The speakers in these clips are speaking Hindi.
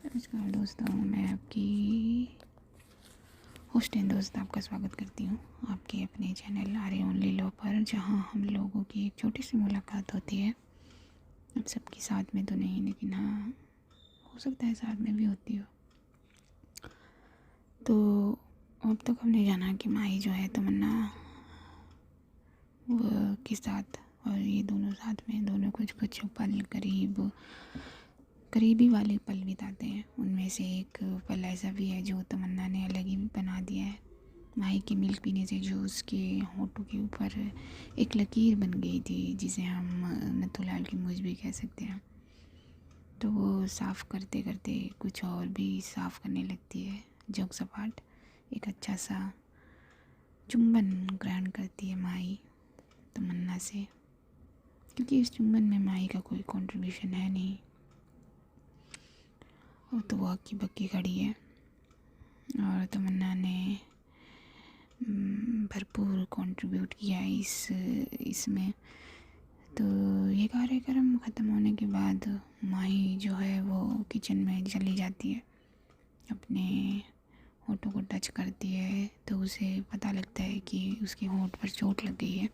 नमस्कार दोस्तों, मैं आपकी होस्ट एंड दोस्त आपका स्वागत करती हूँ आपके अपने चैनल आर्य ओनली लव पर, जहाँ हम लोगों की एक छोटी सी मुलाकात होती है। अब सबके साथ में तो नहीं, लेकिन हाँ, हो सकता है साथ में भी होती हो। तो अब तक हमने जाना कि माही जो है तमन्ना वो के साथ, और ये दोनों साथ में, दोनों कुछ पल करीबी वाले पल बिताते हैं। उनमें से एक पल ऐसा भी है जो तमन्ना ने अलग ही बना दिया है। माही के मिल्क पीने से जो उसके होठों के ऊपर एक लकीर बन गई थी, जिसे हम नथुलाल की मुझ भी कह सकते हैं, तो वो साफ़ करते करते कुछ और भी साफ़ करने लगती है। जोक सपाट एक अच्छा सा चुंबन ग्रहण करती है माही तमन्ना से, क्योंकि इस चुंबन में माही का कोई कंट्रीब्यूशन है नहीं। वो तो वो हक्की बक्की खड़ी है और तमन्ना ने भरपूर कंट्रीब्यूट किया है इसमें। तो ये कार्यक्रम ख़त्म होने के बाद माही जो है वो किचन में चली जाती है, अपने होठों को टच करती है, तो उसे पता लगता है कि उसके होठ पर चोट लग गई है।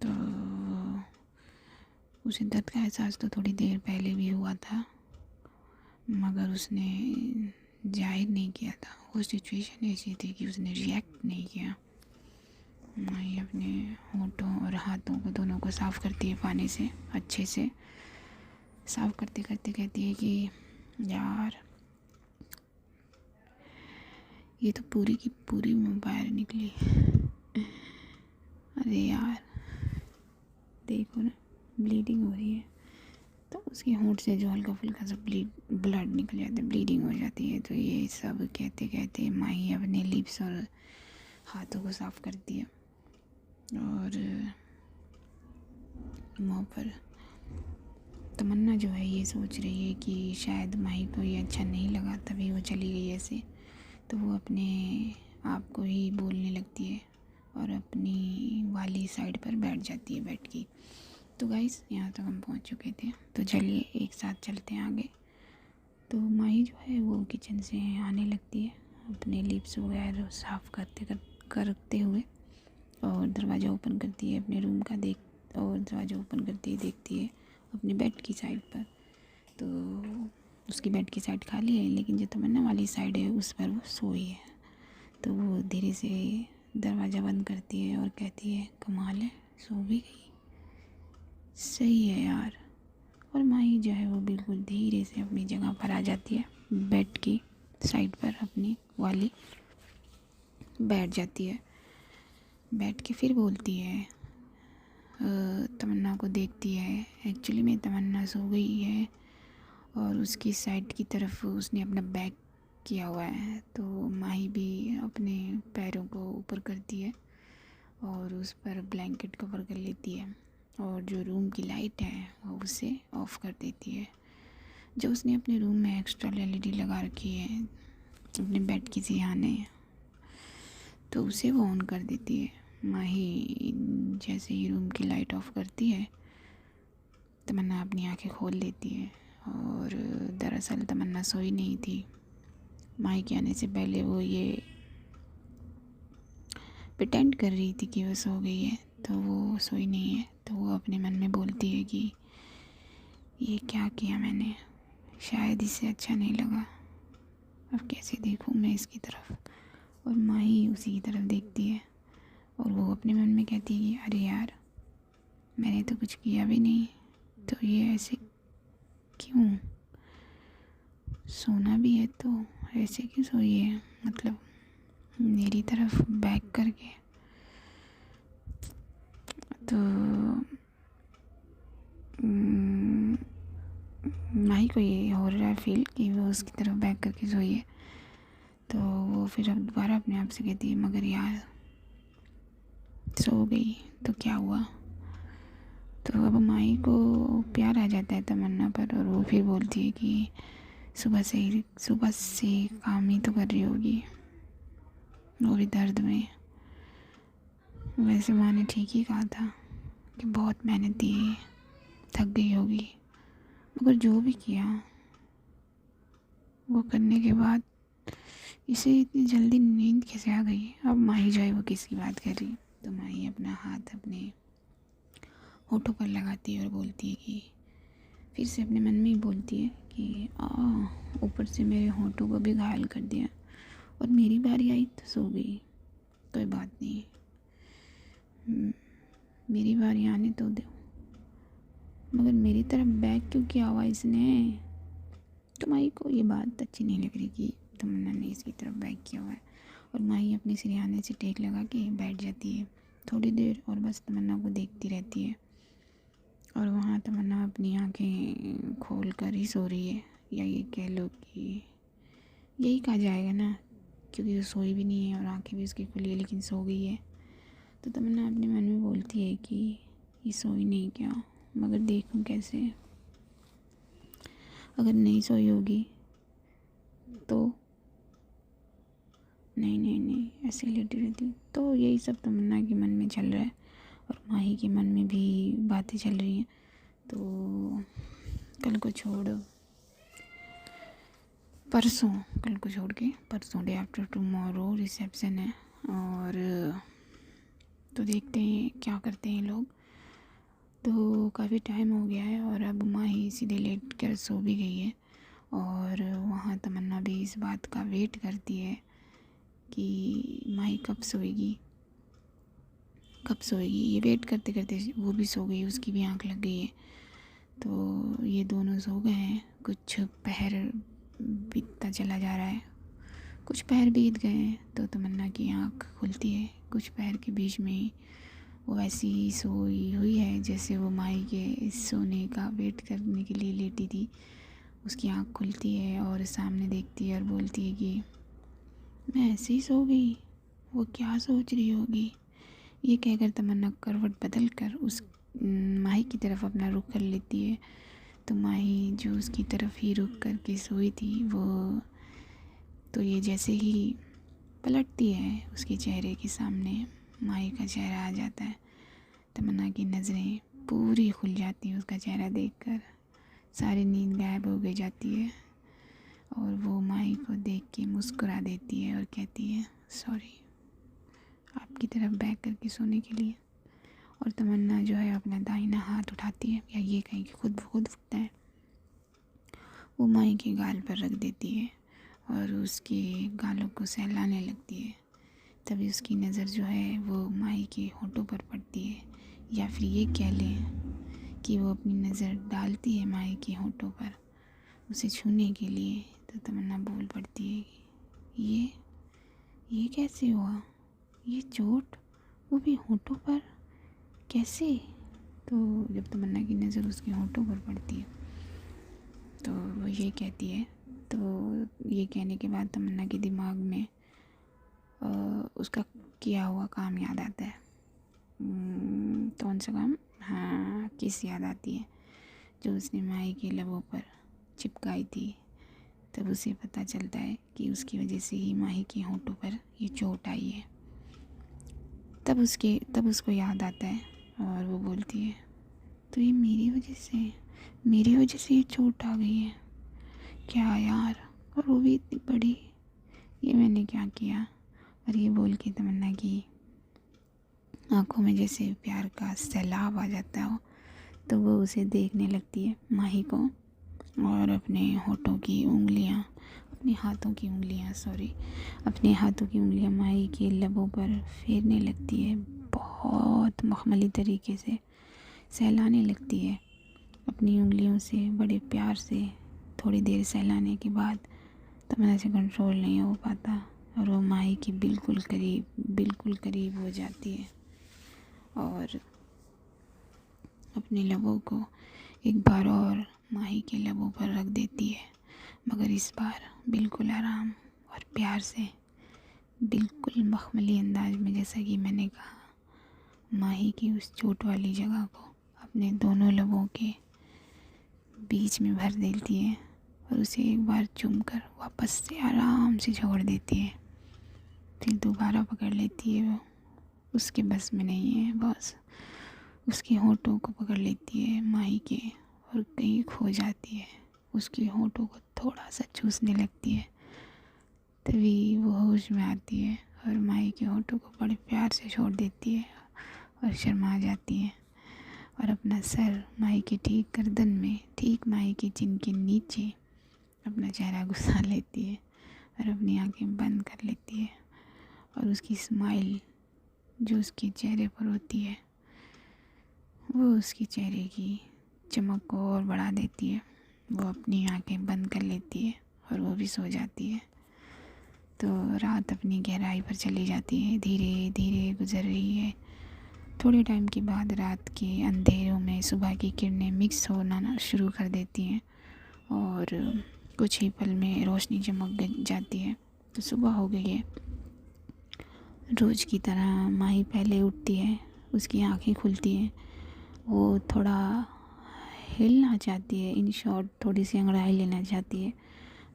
तो उसे दर्द का एहसास तो थोड़ी देर पहले भी हुआ था, मगर उसने जाहिर नहीं किया था। वो सिचुएशन ऐसी थी कि उसने रिएक्ट नहीं किया। माही अपने होठों और हाथों को दोनों को साफ़ करती है पानी से, अच्छे से साफ़ करते करते कहती है कि यार, ये तो पूरी की पूरी बाहर निकली। अरे यार, देखो ना, ब्लीडिंग हो रही है। तो उसके होंठ से जो हल्का फुल्का सा ब्लड निकल जाता है, ब्लीडिंग हो जाती है। तो ये सब कहते कहते माही अपने लिप्स और हाथों को साफ़ करती है, और मुँह पर तमन्ना जो है ये सोच रही है कि शायद माही को ये अच्छा नहीं लगा, तभी वो चली गई ऐसे। तो वो अपने आप को ही बोलने लगती है और अपनी वाली साइड पर बैठ जाती है बेड की। तो गाइस, यहाँ तक हम पहुँच चुके थे, तो चलिए एक साथ चलते हैं आगे। तो माही जो है वो किचन से आने लगती है, अपने लिप्स वगैरह साफ़ करते हुए, और दरवाज़ा ओपन करती है अपने रूम का, और दरवाज़ा ओपन करती है, देखती है अपने बेड की साइड पर। तो उसकी बेड की साइड खाली है, लेकिन जो तमन्ना वाली साइड है उस पर वो सोई है। तो वो धीरे से दरवाज़ा बंद करती है और कहती है, कमाल है, सो भी गई, सही है यार। और माही जो है वो बिल्कुल धीरे से अपनी जगह पर आ जाती है, बेड की साइड पर अपनी वाली बैठ जाती है। बैठ के फिर बोलती है, तमन्ना को देखती है। एक्चुअली में तमन्ना सो गई है और उसकी साइड की तरफ उसने अपना बैक किया हुआ है। तो माही भी अपने पैरों को ऊपर करती है और उस पर ब्लैंकेट कवर कर लेती है, और जो रूम की लाइट है वो उसे ऑफ़ कर देती है। जो उसने अपने रूम में एक्स्ट्रा एलईडी लगा रखी है अपने बेड की सिरहाने, तो उसे वो ऑन कर देती है। माही जैसे ही रूम की लाइट ऑफ करती है, तमन्ना अपनी आंखें खोल लेती है, और दरअसल तमन्ना सोई नहीं थी। माही के आने से पहले वो ये प्रिटेंड कर रही थी कि वो सो गई है, तो वो सोई नहीं है। तो वो अपने मन में बोलती है कि ये क्या किया मैंने, शायद इससे अच्छा नहीं लगा, अब कैसे देखूं मैं इसकी तरफ। और माही उसी की तरफ देखती है, और वो अपने मन में कहती है कि अरे यार, मैंने तो कुछ किया भी नहीं, तो ये ऐसे क्यों, सोना भी है तो ऐसे क्यों सोई है, मतलब मेरी तरफ बैक करके। तो माही को ये हो रहा है फील कि वो उसकी तरफ बैक करके सोई है। तो वो फिर अब दोबारा अपने आप से कहती है, मगर यार, सो गई तो क्या हुआ। तो अब माही को प्यार आ जाता है तमन्ना पर, और वो फिर बोलती है कि सुबह से काम ही तो कर रही होगी, वो भी दर्द में। वैसे माँ ने ठीक ही कहा था कि बहुत मेहनती है, थक गई होगी, मगर जो भी किया करने के बाद इसे इतनी जल्दी नींद कैसे आ गई। अब माही जो है वो किसकी बात कर रही, तो माही अपना हाथ अपने होठों पर लगाती है और बोलती है कि फिर से अपने मन में ही बोलती है कि ऊपर से मेरे होठों को भी घायल कर दिया और मेरी बारी आई तो सो गई। कोई बात नहीं, मेरी बारी आने तो दो, मगर मेरी तरफ बैक क्यों किया हुआ इसने। तो माही को ये बात अच्छी नहीं लग रही कि तमन्ना ने इसकी तरफ बैक किया हुआ है, और माही अपने सिरहाने से टेक लगा के बैठ जाती है थोड़ी देर और बस तमन्ना को देखती रहती है। और वहाँ तमन्ना अपनी आंखें खोल कर ही सो रही है, या ये कह लो कि यही कहा जाएगा ना, क्योंकि वो सोई भी नहीं है और आंखें भी उसकी खुली है लेकिन सो गई है। तो तमन्ना अपने मन में बोलती है कि ये सोई नहीं क्या, मगर देखूं कैसे, अगर नहीं सोई होगी तो नहीं ऐसे लेटी रहती हूँ। तो यही सब तमन्ना के मन में चल रहा है और माही के मन में भी बातें चल रही हैं। तो कल को छोड़ के परसों डे आफ्टर टुमारो रिसेप्शन है, और तो देखते हैं क्या करते हैं लोग। तो काफ़ी टाइम हो गया है और अब माही सीधे लेट कर सो भी गई है, और वहाँ तमन्ना भी इस बात का वेट करती है कि माही कब सोएगी। ये वेट करते करते वो भी सो गई, उसकी भी आंख लग गई है। तो ये दोनों सो गए हैं। कुछ पहर बीतता चला जा रहा है, कुछ पहर बीत गए हैं तो तमन्ना की आंख खुलती है। कुछ पहर के बीच में ही वो ऐसी ही सोई हुई है जैसे वो माही के सोने का वेट करने के लिए लेटी थी। उसकी आंख खुलती है और सामने देखती है और बोलती है कि मैं ऐसे ही सो गई, वो क्या सोच रही होगी। ये कहकर तमन्ना करवट बदल कर उस माही की तरफ अपना रुख कर लेती है। तो माही जो उसकी तरफ ही रुख करके सोई थी, वो तो ये जैसे ही पलटती है उसके चेहरे के सामने माही का चेहरा आ जाता है। तमन्ना की नज़रें पूरी खुल जाती हैं उसका चेहरा देखकर, सारी नींद गायब हो गई जाती है और वो माही को देख के मुस्कुरा देती है और कहती है सॉरी, आपकी तरफ बैक करके सोने के लिए। और तमन्ना जो है अपना दाहिना हाथ उठाती है, या ये कहीं कि खुद उठता है, वो माही के गाल पर रख देती है और उसके गालों को सहलाने लगती है। तभी उसकी नज़र जो है वो माही के होठों पर पड़ती है, या फिर ये कह लें कि वो अपनी नज़र डालती है माही के होठों पर उसे छूने के लिए। तो तमन्ना बोल पड़ती है कि ये कैसे हुआ, ये चोट, वो भी होठों पर, कैसे। तो जब तमन्ना की नज़र उसके होठों पर पड़ती है तो वो ये कहती है, तो ये कहने के बाद तमन्ना के दिमाग में उसका किया हुआ काम याद आता है। कौन सा काम, हाँ, किस याद आती है जो उसने माही के लबों पर चिपकाई थी। तब उसे पता चलता है कि उसकी वजह से ही माही के होठों पर ये चोट आई है। तब उसको याद आता है और वो बोलती है तो ये मेरी वजह से ये चोट आ गई है क्या यार, और वो भी इतनी बड़ी, ये मैंने क्या किया। और ये बोल के तमन्ना की आंखों में जैसे प्यार का सैलाब आ जाता हो, तो वो उसे देखने लगती है माही को, और अपने हाथों की उंगलियां माही के लबों पर फेरने लगती है, बहुत मखमली तरीके से सहलाने लगती है अपनी उंगलियों से बड़े प्यार से। थोड़ी देर सहलाने के बाद तमन्ना से कंट्रोल नहीं हो पाता और वो माही के बिल्कुल करीब हो जाती है और अपने लबों को एक बार और माही के लबों पर रख देती है, मगर इस बार बिल्कुल आराम और प्यार से, बिल्कुल मखमली अंदाज में। जैसा कि मैंने कहा, माही की उस चोट वाली जगह को अपने दोनों लबों के बीच में भर देती है और उसे एक बार चूमकर वापस से आराम से छोड़ देती है। फिर दोबारा पकड़ लेती है, वो उसके बस में नहीं है, बस उसके होठों को पकड़ लेती है माही के और कहीं खो जाती है। उसके होठों को थोड़ा सा चूसने लगती है। तभी वो होश में आती है और माही के होठों को बड़े प्यार से छोड़ देती है और शर्मा जाती है और अपना सर माही के ठीक गर्दन में, ठीक माही के चिन के नीचे अपना चेहरा घुसा लेती है और अपनी आंखें बंद कर लेती है। और उसकी स्माइल जो उसके चेहरे पर होती है वो उसके चेहरे की चमक को और बढ़ा देती है। वो अपनी आंखें बंद कर लेती है और वो भी सो जाती है। तो रात अपनी गहराई पर चली जाती है, धीरे धीरे गुजर रही है। थोड़े टाइम के बाद रात के अंधेरों में सुबह की किरणें मिक्स होना शुरू कर देती हैं और कुछ ही पल में रोशनी चमक जाती है। तो सुबह हो गई है। रोज़ की तरह माही पहले उठती है, उसकी आंखें खुलती हैं। वो थोड़ा हिलना चाहती है, इन शॉर्ट थोड़ी सी अंगड़ाई लेना चाहती है,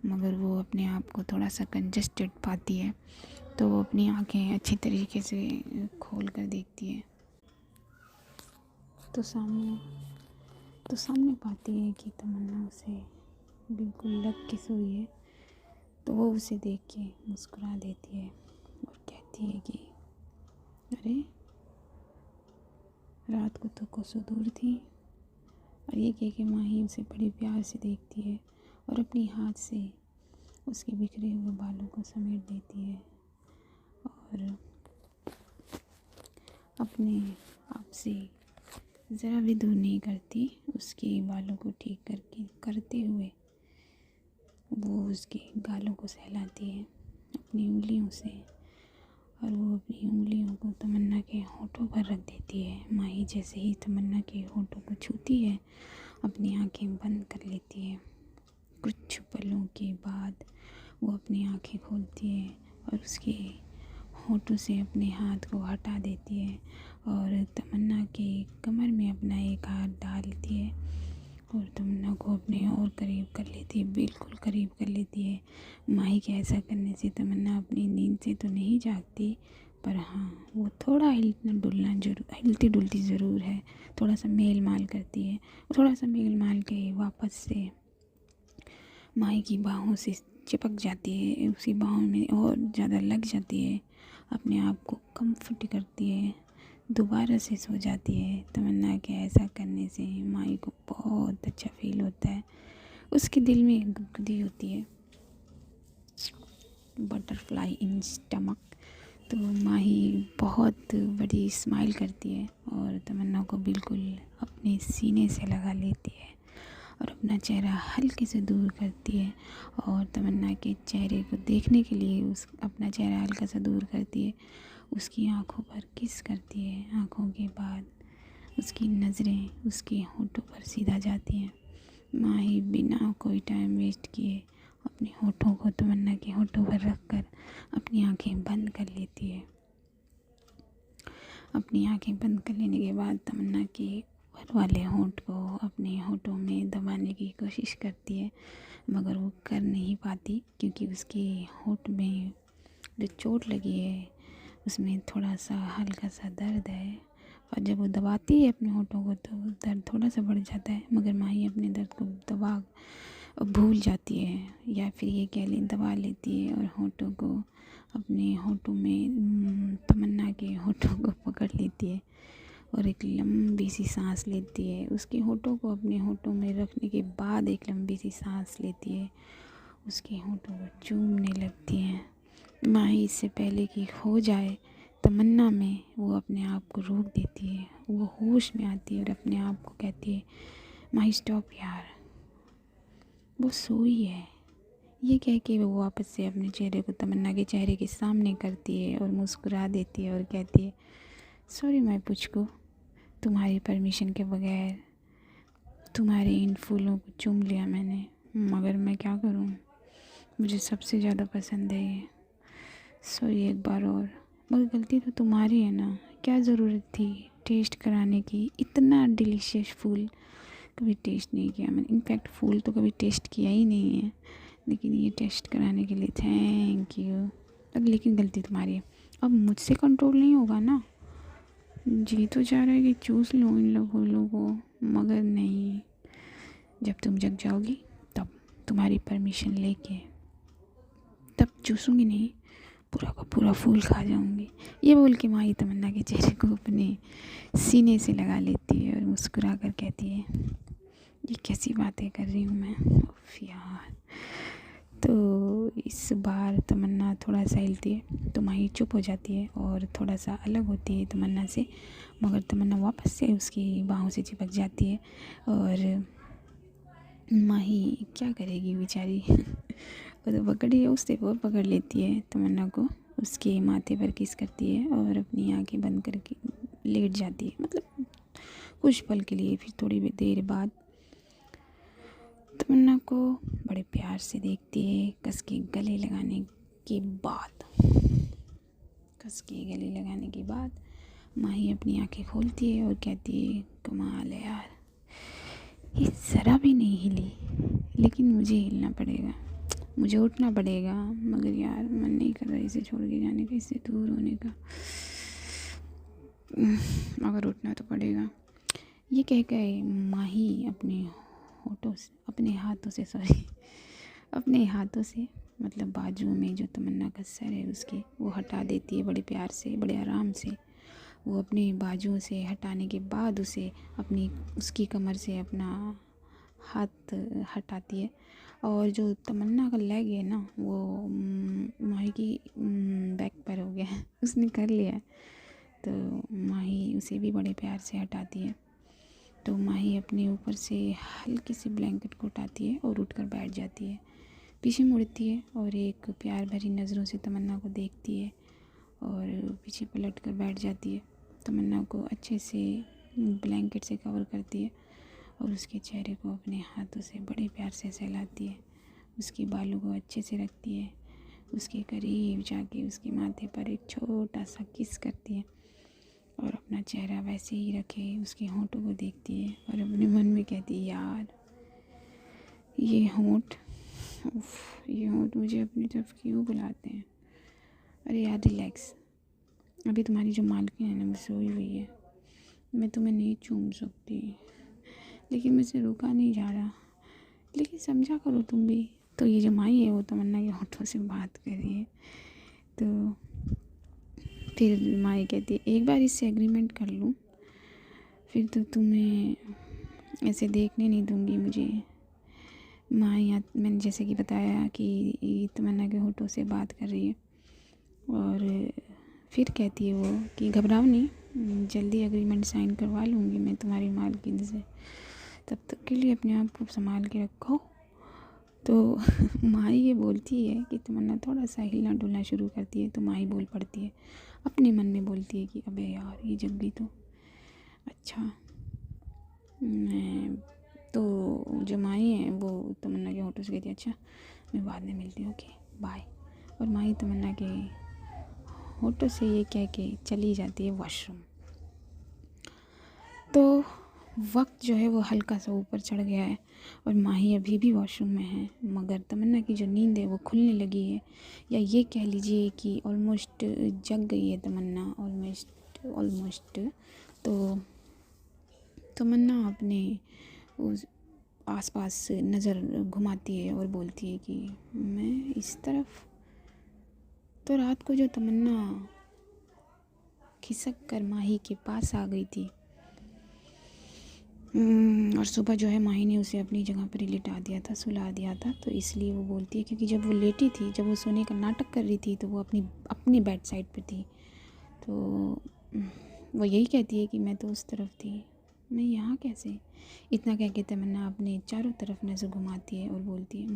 मगर वो अपने आप को थोड़ा सा कंजस्टेड पाती है। तो वो अपनी आंखें अच्छी तरीके से खोल कर देखती है तो सामने पाती है कि तमन्ना उसे बिल्कुल लग के सोई है। तो वो उसे देख के मुस्कुरा देती है और कहती है कि अरे रात को तो कोसों दूर थी। और ये कह के माही उसे बड़ी प्यार से देखती है और अपनी हाथ से उसके बिखरे हुए बालों को समेट देती है और अपने आप से ज़रा भी दूर नहीं करती। उसके बालों को ठीक करते हुए वो उसके गालों को सहलाती है अपनी उंगलियों से और वो अपनी उंगलियों को तमन्ना के होठों पर रख देती है। माही जैसे ही तमन्ना के होठों को छूती है अपनी आंखें बंद कर लेती है। कुछ पलों के बाद वो अपनी आंखें खोलती है और उसके होठों से अपने हाथ को हटा देती है और तमन्ना के कमर में अपना एक हाथ डालती है और तमन्ना को अपने और करीब कर लेती है, बिल्कुल करीब कर लेती है। माही के ऐसा करने से तमन्ना अपनी नींद से तो नहीं जागती, पर हाँ वो थोड़ा हिलती डुलती ज़रूर है, थोड़ा सा मेल माल करती है। थोड़ा सा मेल माल के वापस से माही की बाहों से चिपक जाती है, उसकी बाहों में और ज़्यादा लग जाती है, अपने आप को कंफर्ट करती है, दोबारा से सो जाती है। तमन्ना के ऐसा करने से माही को बहुत अच्छा फील होता है। उसके दिल में एक गुदगुदी होती है, बटरफ्लाई इन स्टमक। तो माही बहुत बड़ी स्माइल करती है और तमन्ना को बिल्कुल अपने सीने से लगा लेती है और अपना चेहरा हल्के से दूर करती है और तमन्ना के चेहरे को देखने के लिए अपना चेहरा हल्का सा दूर करती है। उसकी आंखों पर किस करती है। आंखों के बाद उसकी नज़रें उसके होठों पर सीधा जाती हैं। माही बिना कोई टाइम वेस्ट किए अपने होठों को तमन्ना के होठों पर रखकर अपनी आंखें बंद कर लेती है। अपनी आंखें बंद कर लेने के बाद तमन्ना के ऊपर वाले होंठ को अपने होठों में दबाने की कोशिश करती है, मगर वो कर नहीं पाती क्योंकि उसके होठ में जो चोट लगी है उसमें थोड़ा सा हल्का सा दर्द है और जब वो दबाती है अपने होठों को तो दर्द थोड़ा सा बढ़ जाता है, मगर माही अपने दर्द को दबा भूल जाती है या फिर ये कह लें दबा लेती है और होठों को अपने होठों में तमन्ना के होठों को पकड़ लेती है और एक लंबी सी सांस लेती है। उसके होठों को अपने होठों में रखने के बाद एक लंबी सी सांस लेती है, उसके होठों को चूमने लगती है। माही इससे पहले कि हो जाए तमन्ना में वो अपने आप को रोक देती है, वो होश में आती है और अपने आप को कहती है माही स्टॉप यार, वो सोई है। ये कह के वो वापस से अपने चेहरे को तमन्ना के चेहरे के सामने करती है और मुस्कुरा देती है और कहती है सॉरी मैं पुचकू, तुम्हारी परमिशन के बगैर तुम्हारे इन फूलों को चूम लिया मैंने, मगर मैं क्या करूं, मुझे सबसे ज़्यादा पसंद है ये। सॉरी एक बार और, मगर गलती तो तुम्हारी है ना, क्या ज़रूरत थी टेस्ट कराने की। इतना डिलीशियस फूल कभी टेस्ट नहीं किया मैंने, इनफैक्ट फूल तो कभी टेस्ट किया ही नहीं है, लेकिन ये टेस्ट कराने के लिए थैंक यू। अब लेकिन गलती तुम्हारी है, अब मुझसे कंट्रोल नहीं होगा ना। जी तो चाह रहा है कि चूस लो इन फूलों को, मगर नहीं, जब तुम जग जाओगी तब। तुम्हारी परमिशन लेके, तब चूसूंगी नहीं, पूरा का पूरा फूल खा जाऊंगी। ये बोल के माही तमन्ना के चेहरे को अपने सीने से लगा लेती है और मुस्कुरा कर कहती है, ये कैसी बातें कर रही हूँ मैं, उफ यार। तो इस बार तमन्ना थोड़ा सा हिलती है तो माही चुप हो जाती है और थोड़ा सा अलग होती है तमन्ना से, मगर तमन्ना वापस से उसकी बाहों से चिपक जाती है। और माही क्या करेगी बेचारी वो तो पकड़ी है उससे, वो पकड़ लेती है तमन्ना को, उसके माथे पर किस करती है और अपनी आंखें बंद करके लेट जाती है, मतलब कुछ पल के लिए। फिर थोड़ी देर बाद तमन्ना को बड़े प्यार से देखती है, कस के गले लगाने के बाद। कस के गले लगाने के बाद माही अपनी आंखें खोलती है और कहती है, कमाल है यार, ये ज़रा भी नहीं हिली, लेकिन मुझे हिलना पड़ेगा, मुझे उठना पड़ेगा, मगर यार मन नहीं कर रहा इसे छोड़ के जाने का, इससे दूर होने का, मगर उठना तो पड़ेगा। ये कह के माही अपने होठों से, अपने हाथों से मतलब बाजू में जो तमन्ना का सर है उसके, वो हटा देती है बड़े प्यार से, बड़े आराम से। वो अपने बाजुओं से हटाने के बाद उसकी कमर से अपना हाथ हटाती है, और जो तमन्ना का लेग है ना वो माही की बैक पर हो गया है उसने कर लिया है, तो माही उसे भी बड़े प्यार से हटाती है। तो माही अपने ऊपर से हल्की सी ब्लैंकेट को उठाती है और उठकर बैठ जाती है, पीछे मुड़ती है और एक प्यार भरी नज़रों से तमन्ना को देखती है और पीछे पलट कर बैठ जाती है। तमन्ना को अच्छे से ब्लैंकेट से कवर करती है और उसके चेहरे को अपने हाथों से बड़े प्यार से सहलाती है, उसके बालों को अच्छे से रखती है, उसके करीब जाके उसके माथे पर एक छोटा सा किस करती है और अपना चेहरा वैसे ही रखे उसके होंठों को देखती है और अपने मन में कहती है, यार ये होंठ, ये होंठ मुझे अपनी तरफ क्यों बुलाते हैं। अरे यार रिलैक्स, अभी तुम्हारी जो मालकिन है ना वो सोई हुई है, मैं तुम्हें नहीं चूम सकती, लेकिन मुझसे रुका नहीं जा रहा, लेकिन समझा करो तुम भी। तो ये जो माई है वो तमन्ना के होठों से बात कर रही है। तो फिर माई कहती है, एक बार इससे एग्रीमेंट कर लूँ, फिर तो तुम्हें ऐसे देखने नहीं दूँगी मुझे। माई मैंने जैसे कि बताया कि तमन्ना के होठों से बात कर रही है, और फिर कहती है वो कि घबराओ नहीं, जल्दी एग्रीमेंट साइन करवा लूँगी मैं तुम्हारी मालकिन से, तब तक के लिए अपने आप को संभाल के रखो। तो माही ये बोलती है कि तमन्ना थोड़ा सा हिलना डुलना शुरू करती है, तो माही बोल पड़ती है, अपने मन में बोलती है कि अबे यार ये जग गई तो अच्छा। मैं तो जो माही है वो तमन्ना के होठों से कहती है, अच्छा मैं बाद में मिलती हूँ, ओके बाय। और माही तमन्ना के होठों से ये कह के चली जाती है वॉशरूम। तो वक्त जो है वो हल्का सा ऊपर चढ़ गया है और माही अभी भी वॉशरूम में है, मगर तमन्ना की जो नींद है वो खुलने लगी है, या ये कह लीजिए कि ऑलमोस्ट जग गई है तमन्ना, ऑलमोस्ट। तो तमन्ना अपने उस आसपास नज़र घुमाती है और बोलती है कि मैं इस तरफ, तो रात को जो तमन्ना खिसक कर माही के पास आ गई थी और सुबह जो है माही ने उसे अपनी जगह पर ही लिटा दिया था, सुला दिया था, तो इसलिए वो बोलती है, क्योंकि जब वो लेटी थी, जब वो सोने का नाटक कर रही थी, तो वो अपनी बेड साइड पर थी, तो वो यही कहती है कि मैं तो उस तरफ थी, मैं यहाँ कैसे। इतना कह के तमन्ना अपने चारों तरफ नज़र घुमाती है और बोलती है,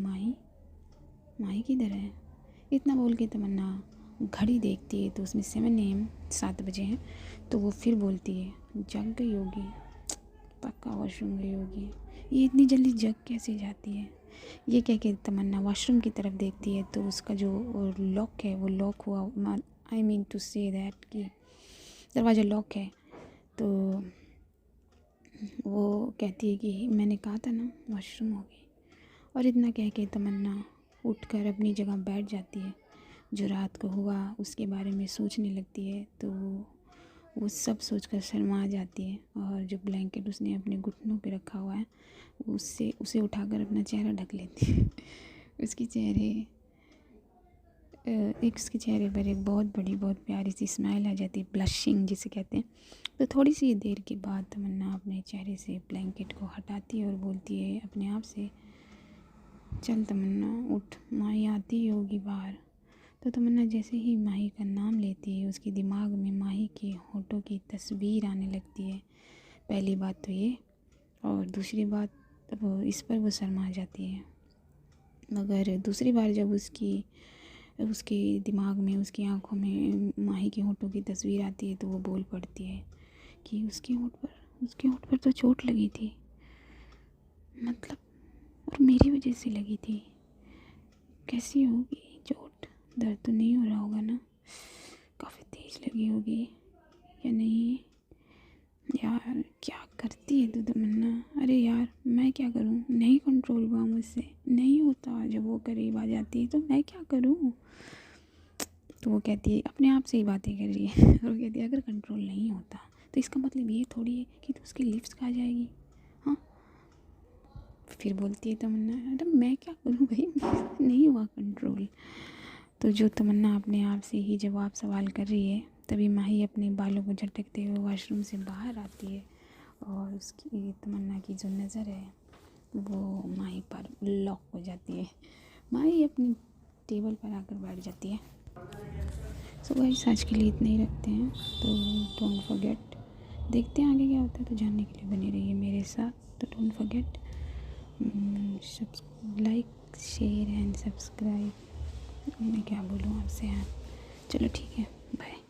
माही किधर है। इतना बोल के तमन्ना घड़ी देखती है तो उसमें 7 AM 7 बजे हैं, तो वो फिर बोलती है, जग गई होगी, पक्का वॉशरूम गई होगी, ये इतनी जल्दी जग कैसे जाती है। ये कह के तमन्ना वॉशरूम की तरफ देखती है तो उसका जो लॉक है वो लॉक हुआ, I mean to say that कि दरवाज़ा लॉक है। तो वो कहती है कि मैंने कहा था ना वॉशरूम होगी। और इतना कह के तमन्ना उठकर अपनी जगह बैठ जाती है, जो रात को हुआ उसके बारे में सोचने लगती है। तो वो सब सोचकर शर्मा जाती है और जो ब्लैंकेट उसने अपने घुटनों पे रखा हुआ है उससे उसे उठाकर अपना चेहरा ढक लेती है। उसके चेहरे उसके चेहरे पर एक बहुत बड़ी बहुत प्यारी सी स्माइल आ जाती है, ब्लशिंग जिसे कहते हैं। तो थोड़ी सी देर के बाद तमन्ना अपने चेहरे से ब्लैंकेट को हटाती है और बोलती है अपने आप से, चल तमन्ना उठ, माही आती ही होगी बाहर। तो तमन्ना जैसे ही माही का नाम लेती है उसके दिमाग में माही के होठों की तस्वीर आने लगती है। पहली बात तो ये, और दूसरी बात वो इस पर वो शर्मा जाती है। मगर दूसरी बार जब उसके दिमाग में, उसकी आंखों में माही के होठों की तस्वीर आती है तो वो बोल पड़ती है कि उसके होठ पर तो चोट लगी थी, मतलब, और मेरी वजह से लगी थी। कैसी होगी चोट, दर्द तो नहीं हो रहा होगा ना, काफ़ी तेज़ लगी होगी या नहीं। यार क्या करती है तू तमन्ना, अरे यार मैं क्या करूँ, नहीं कंट्रोल हुआ मुझसे, नहीं होता। जब वो करीब आ जाती है तो मैं क्या करूँ। तो वो कहती है, अपने आप से ही बातें कर रही है और वो कहती है अगर कंट्रोल नहीं होता तो इसका मतलब ये थोड़ी है कि तो उसकी लिप्स खा जाएगी। हाँ, फिर बोलती है तमन्ना, अरे मैं क्या करूँ भाई, मुझसे नहीं हुआ कंट्रोल। तो जो तमन्ना अपने आप से ही जवाब सवाल कर रही है तभी माही अपने बालों को झटकते हुए वॉशरूम से बाहर आती है और उसकी तमन्ना की जो नज़र है वो माही पर लॉक हो जाती है। माही अपनी टेबल पर आकर बैठ जाती है। सो गाइस आज के लिए इतना ही रखते हैं, तो डोंट फॉरगेट, देखते हैं आगे क्या होता है। तो जानने के लिए बने रहिए मेरे साथ। तो don't forget like share and subscribe. मैं क्या बोलूँ आपसे यार, चलो ठीक है, बाय।